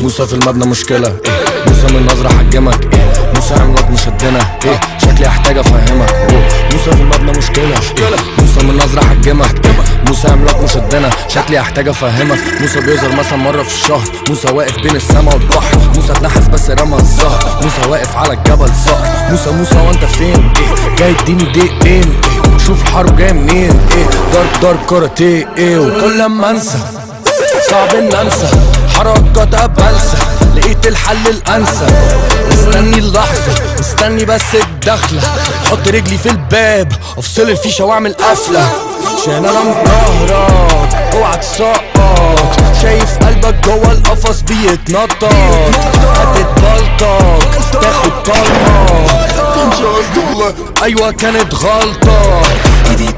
موسى في المبنى مشكلة موسى من نظرة حجمك موسى عملاق مشدنا شكلي احتاج افهمك موسى في المبنى مشكلة موسى من نظرة حجمك موسى عملاق مشدنا شكلي احتاج افهمك موسى بيظهر مثلا مرة في الشهر موسى واقف بين السما والبحر موسى اتنحس بس رمى الزهر موسى واقف على الجبل صقر موسى وانت فين جاي اديني دقيقتين شوف الحرب جاي منين ضرب كاراتيه وكل لما انسى صعب ان انسى حركات ابلسة لقيت الحل الانسب مستني اللحظة مستني بس الدخلة حط رجلي في الباب افصل الفيشة واعمل قفلة عشان انا مطهرك اوعى تسقط شايف قلبك جوه القفص بيتنطط هتتبلطك تاخد طلقة كانش قصدي والله ايوه كانت غلطة ايدي